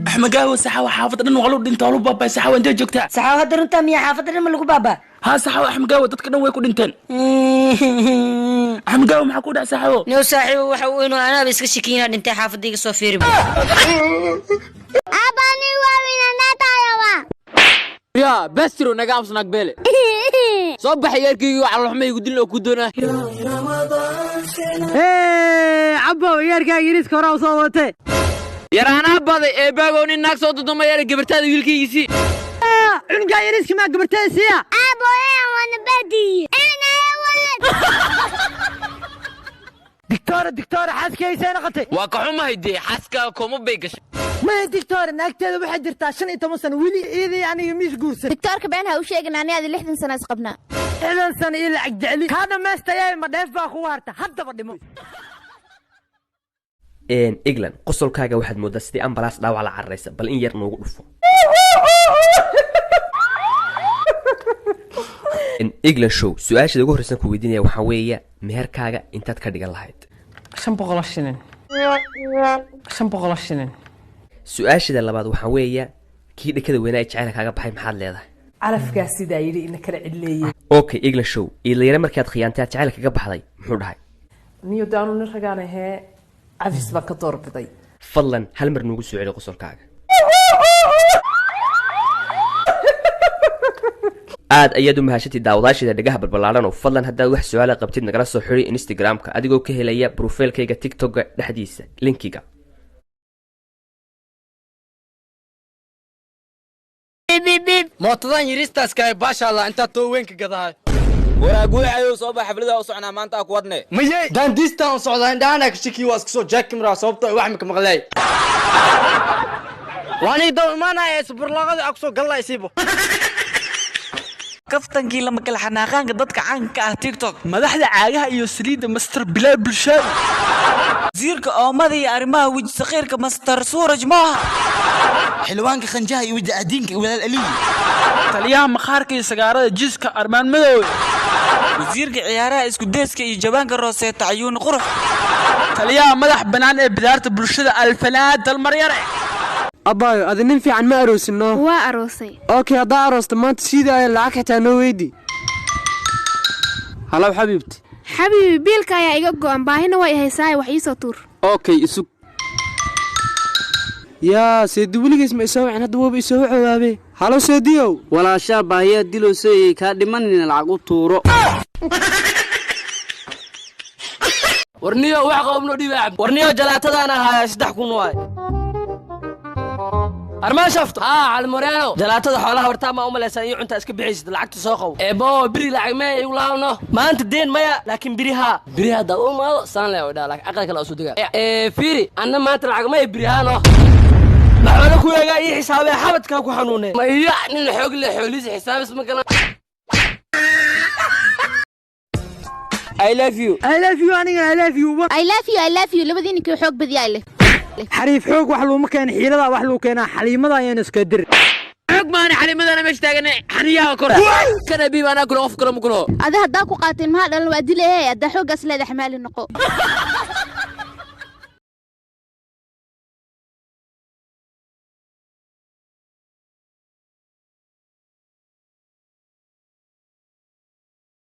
أحمد قهوة سحاوة حافظ إنه غلط أنت غلط بابا سحاوة أنت جوكتها سحاوة هذا أنت مية حافظ إنه ملقو بابا ها سحاوة أحمد قهوة تذكر إنه يكون أنتن أحمد قهوة معك ودا سحاوة نو ساحي وحوينه أنا بس كشكينا أنت حافظ ديك صفير أباني وين نتايوا يا بسترو نقام صنق بيلي صبح يركي على الرحمة يقول له كودنا ايه عبو يركا يريس كورا وصوته يرانا بادي ايه باغوني ناك صوت دوما يرى قبرتاد ويلكيسي عنقا يريس كما قبرتين سيا أبو وانا بدي أنا ولد دكتورة حاس كيسين قتي واقعوما هيدي حاسكا كومو بيقش ما دكتورة ناكتاد waxay jirtaa 15 sano wili eedii aniga miis guursan دكتورك بينها وشيغنا أنا هذه 60 سنة سقبنا 6 sano ila agdacli kana meestayay ma dheef baa ku waarta hadaba dhimo England qosolkaaga waxaad moodaa sidii ambalaas dhaawac la carraysa bal in yar noogu dhufo England show su'aasha ugu horeysan ku weydiinaya waxa weeye meherkaaga intaad ka dhigan lahayd 500 shilin 500 shilin su'aashada labaad waxa weeye kii dhakada weynaa jacayl kaaga baxay maxaad leedahay calafka sida yiri in kala cidleeyay okay England show ilaa markaad khiyaantay jacayl kaaga baxday muxuu dhahay niyo daanu nin ragaanahay عفيس بك دور بدي فضلا هل مر نوغو سو علي قصل كاغا aad ayadu mahashati daawadaashida dhigaha balbalaaran oo fadlan hadaa wax su'aal qabtid nagala soo xiri Instagram-ka adigoo ka helaya profile-kayga TikTok-ga dhaxdiisa linkiga mootadan yiristaas kay baasha Allah inta too weynka gadahay waraaguu ayo soo baa xaflada oo socnaa maanta ku wadne mayay dandista oo socdaa indhaana ka shiki waas soo jack camera sababta wax ma ka maqlay waani doo imaanaya superlaqada ak soo galaysiibo kaftankii lama kala xanaaqaanka dadka caanka ah TikTok madaxda caagaha iyo saliida master bilal bulshada wasiirka oomada iyo arrimaha wajh saqiirka master suuraj maaha xilwaanka khanjaha iyo wajh adiinka walaal ali taliyaha maqaarka iyo sagaarada jiska armaan madow wasiirka ciyaaraha isku deeska iyo jawaanka rooseeta ayuun qurux taliyaha madax banaan ee bidaarta bulshada alfanaad dalmaryare abaayo adin fiican ma aroosino waa aroosay okay hada aroosta maanta sida ay lacag xitaa noo weydii halaw xabiibti xabiibi biilka ayaa iga go'an baahina way haysaa wax ii soo tuur okay isug yaa seedi weligiis ma isoo wicin hadda waba isoo wacoobe halo seediyow walaashaa baahiyaa dilowsay ka dhimanin lacag u tuuro warniyo wax qoobno dhibaab warniyo jalaatadana ahaa 3 kun waay armaan shafto على المورينو جلاتة حولها ورتاما وملاسان يعنتا اسك بحيس لعقت سوقو بو بري لعق ما يقولانو ما انت دين مايا لكن بريها دا ما سان لا ودا لك عقلك لا سودغا فيري انا ما انت لعق ما بريهانو maxaa ku yaga ii xisaabay xabadka ku xanuunay ma yaacnin xoog la xooliis xisaab isma kana I love you aniga I love you labadiina ka xoog badiyaa leh xariif xoog wax loo ma keen xiilada wax loo keenaa xaliimada ayaan iska dir xoog maana xaliimadana meesh taaganay xaniyaha kor kana bi maana kula qof kala mukulo ada hadaa ku qaateen ma dhalan waa dileeyay ada xoogaas leedahay xamaali noqo